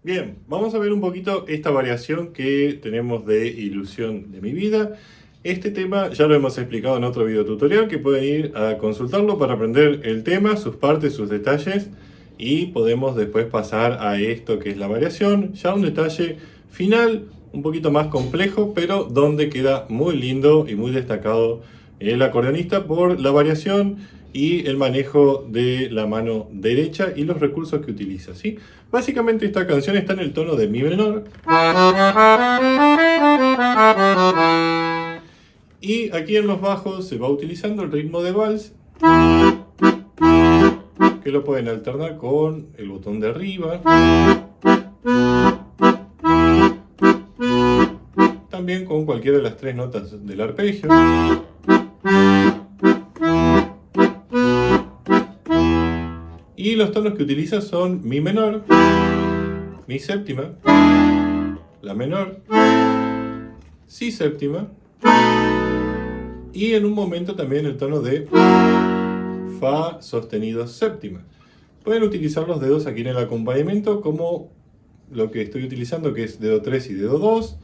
Bien, vamos a ver un poquito esta variación que tenemos de Ilusión de mi vida. Este tema ya lo hemos explicado en otro video tutorial que pueden ir a consultarlo para aprender el tema, sus partes, sus detalles, y podemos después pasar a esto que es la variación, ya un detalle final un poquito más complejo, pero donde queda muy lindo y muy destacado el acordeonista por la variación y el manejo de la mano derecha y los recursos que utiliza, ¿sí? Básicamente esta canción está en el tono de mi menor. Y aquí en los bajos se va utilizando el ritmo de vals, que lo pueden alternar con el botón de arriba. También con cualquiera de las tres notas del arpegio. Y los tonos que utiliza son mi menor, mi séptima, la menor, si séptima y en un momento también el tono de fa sostenido séptima. Pueden utilizar los dedos aquí en el acompañamiento como lo que estoy utilizando, que es dedo 3 y dedo 2,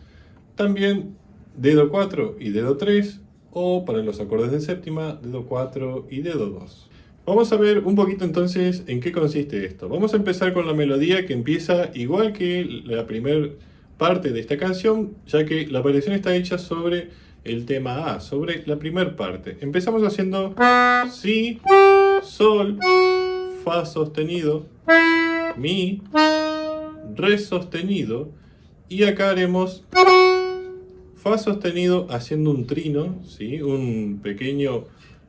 también dedo 4 y dedo 3, o para los acordes de séptima, dedo 4 y dedo 2. Vamos a ver un poquito entonces en qué consiste esto. Vamos a empezar con la melodía, que empieza igual que la primera parte de esta canción, ya que la variación está hecha sobre el tema A, sobre la primera parte. Empezamos haciendo si, sol, fa sostenido, mi, re sostenido, y acá haremos fa sostenido haciendo un trino, ¿sí? Un pequeño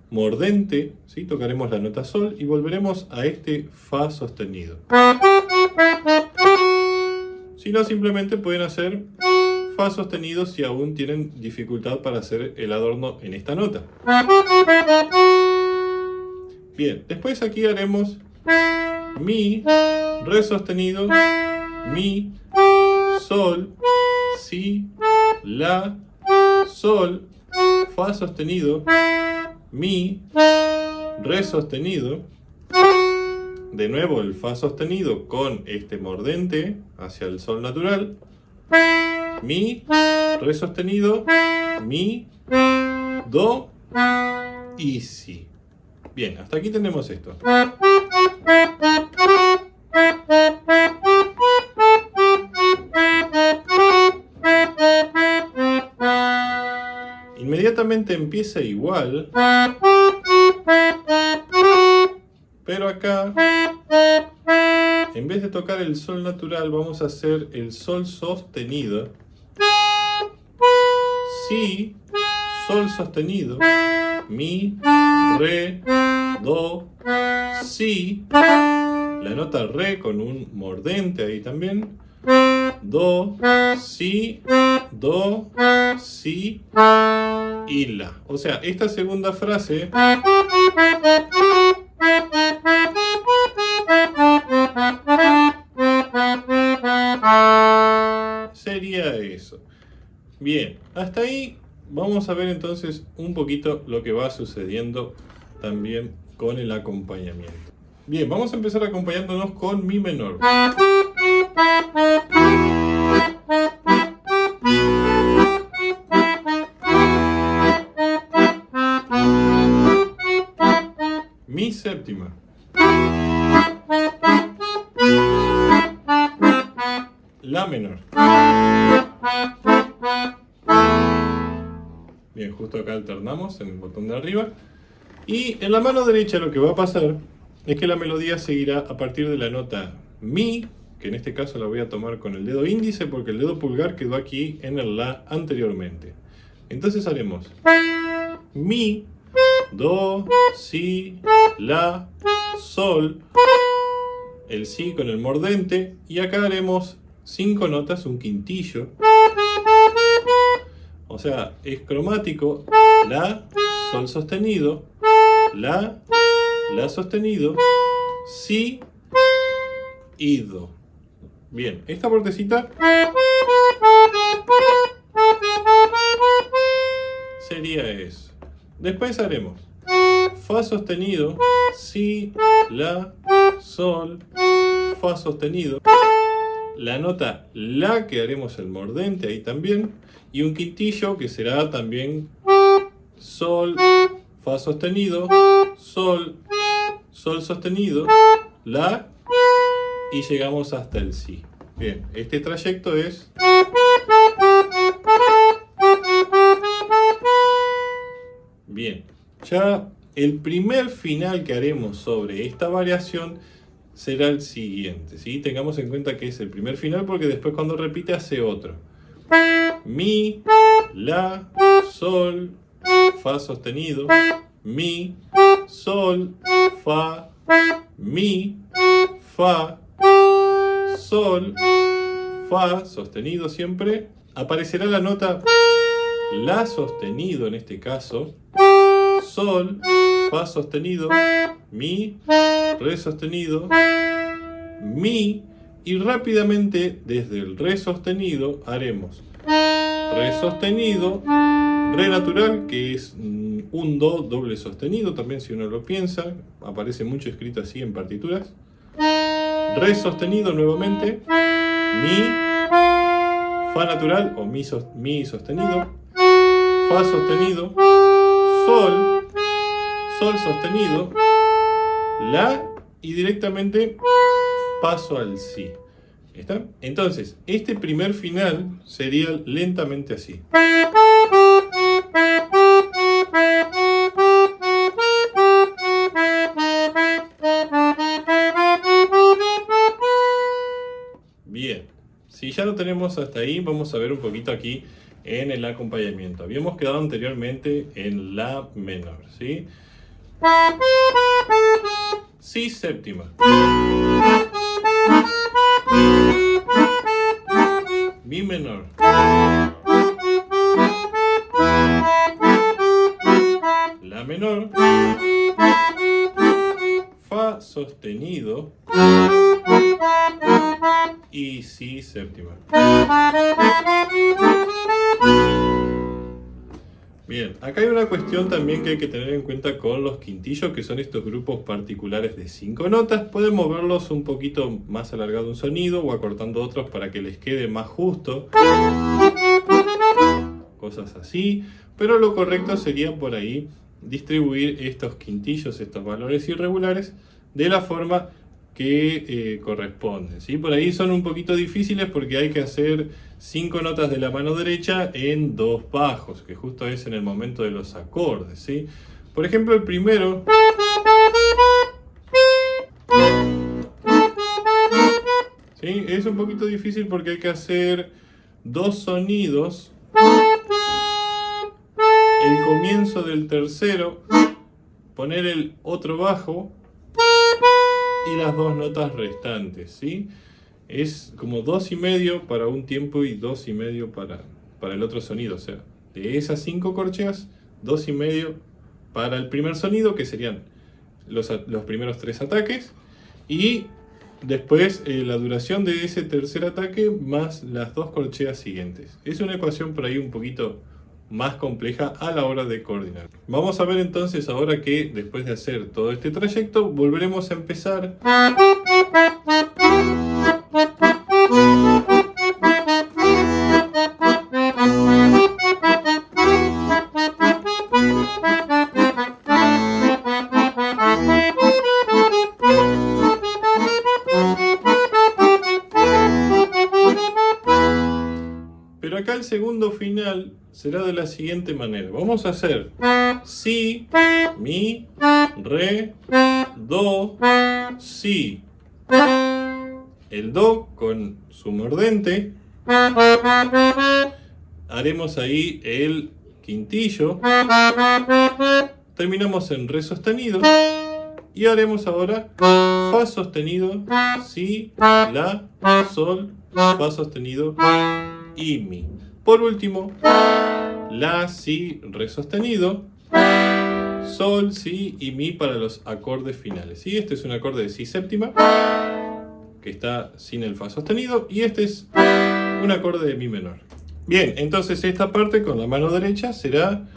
mordente, ¿sí? Tocaremos la nota sol y volveremos a este fa sostenido. Si no, simplemente pueden hacer fa sostenido si aún tienen dificultad para hacer el adorno en esta nota. Bien, después aquí haremos mi, re sostenido, mi, sol, si, la, sol, fa sostenido, mi, re sostenido, de nuevo el fa sostenido con este mordente hacia el sol natural, mi, re sostenido, mi, do y si. Bien, hasta aquí tenemos esto. Inmediatamente empieza igual, pero acá en vez de tocar el sol natural vamos a hacer el sol sostenido, si, sol sostenido, mi, re, do, si, la nota re con un mordente ahí también, do, si y la. O sea, esta segunda frase sería eso. Bien, hasta ahí vamos a ver entonces un poquito lo que va sucediendo también con el acompañamiento. Bien, vamos a empezar acompañándonos con mi menor. Mi séptima. La menor. Bien, justo acá alternamos en el botón de arriba. Y en la mano derecha lo que va a pasar es que la melodía seguirá a partir de la nota mi, que en este caso la voy a tomar con el dedo índice porque el dedo pulgar quedó aquí en el la anteriormente. Entonces haremos mi, do, si, la, sol, el si con el mordente, y acá haremos 5 notas, un quintillo. O sea, es cromático, la, sol sostenido, la sostenido, si y do. Bien, esta partecita Después haremos Fa sostenido, Si, La, Sol, Fa sostenido. La nota La que haremos el mordente ahí también. Y un quintillo que será también Sol, Fa sostenido, Sol, Sol sostenido, La y llegamos hasta el Si. Bien, este trayecto es... Bien, ya el primer final que haremos sobre esta variación será el siguiente, ¿sí? Tengamos en cuenta que es el primer final porque después cuando repite hace otro. Mi, La, Sol, Fa sostenido, Mi, Sol, Fa, Mi, Fa, Sol, Fa sostenido siempre. Aparecerá la nota La sostenido en este caso, Sol, Fa sostenido, Mi, Re sostenido, Mi, y rápidamente desde el Re sostenido haremos Re sostenido, Re natural, que es un Do doble sostenido, también si uno lo piensa, aparece mucho escrito así en partituras. Re sostenido nuevamente, Mi, Fa natural o Mi sostenido, Fa sostenido, Sol, Sol sostenido, La y directamente paso al Si. ¿Está? Entonces, este primer final sería lentamente así. Bien, si ya lo tenemos hasta ahí, vamos a ver un poquito aquí en el acompañamiento. Habíamos quedado anteriormente en La menor, ¿sí? Si séptima. Mi menor. La menor. Fa sostenido. Y Si séptima. Bien, acá hay una cuestión también que hay que tener en cuenta con los quintillos, que son estos grupos particulares de 5 notas. Pueden moverlos un poquito más alargado un sonido o acortando otros para que les quede más justo. Cosas así, pero lo correcto sería por ahí distribuir estos quintillos, estos valores irregulares, de la forma que corresponden, ¿sí? Por ahí son un poquito difíciles porque hay que hacer 5 notas de la mano derecha en 2 bajos, que justo es en el momento de los acordes, ¿sí? Por ejemplo, el primero, ¿sí? Es un poquito difícil porque hay que hacer 2 sonidos. El comienzo del tercero, poner el otro bajo y las 2 notas restantes, ¿sí? Es como 2,5 para un tiempo y 2,5 para el otro sonido. O sea, de esas 5 corcheas, 2,5 para el primer sonido, que serían los primeros 3 ataques. Y después la duración de ese tercer ataque más las 2 corcheas siguientes. Es una ecuación por ahí un poquito más compleja a la hora de coordinar. Vamos a ver entonces ahora que después de hacer todo este trayecto volveremos a empezar pero acá el segundo final será de la siguiente manera. Vamos a hacer Si, Mi, Re, Do, Si. El Do con su mordente. Haremos ahí el quintillo. Terminamos en Re sostenido. Y haremos ahora Fa sostenido, Si, La, Sol, Fa sostenido y Mi. Por último, La, Si, Re sostenido, Sol, Si y Mi para los acordes finales. ¿Sí? Este es un acorde de Si séptima, que está sin el Fa sostenido, y este es un acorde de Mi menor. Bien, entonces esta parte con la mano derecha será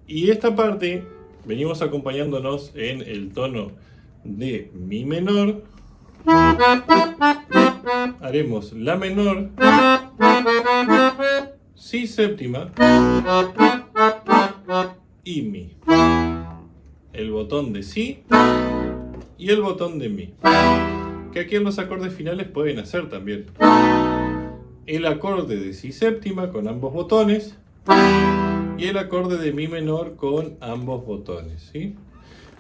Y esta parte venimos acompañándonos en el tono de mi menor. Haremos la menor, si séptima y mi. El botón de si y el botón de mi. Que aquí en los acordes finales pueden hacer también. El acorde de si séptima con ambos botones y el acorde de mi menor con ambos botones, ¿sí?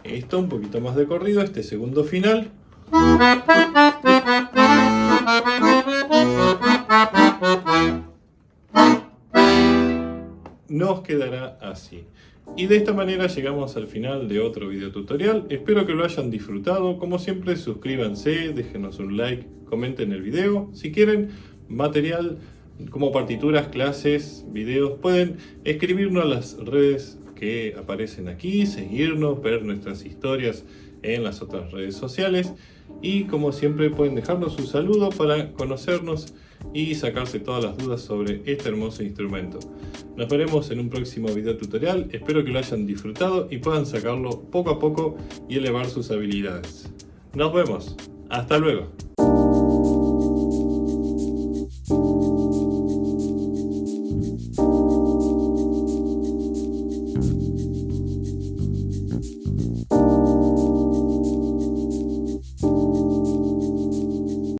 Esto un poquito más de corrido, este segundo final. Nos quedará así. Y de esta manera llegamos al final de otro video tutorial. Espero que lo hayan disfrutado. Como siempre, suscríbanse, déjenos un like, comenten el video. Si quieren material como partituras, clases, videos, pueden escribirnos a las redes que aparecen aquí, seguirnos, ver nuestras historias en las otras redes sociales. Y como siempre pueden dejarnos un saludo para conocernos y sacarse todas las dudas sobre este hermoso instrumento. Nos veremos en un próximo video tutorial. Espero que lo hayan disfrutado y puedan sacarlo poco a poco y elevar sus habilidades. Nos vemos. Hasta luego.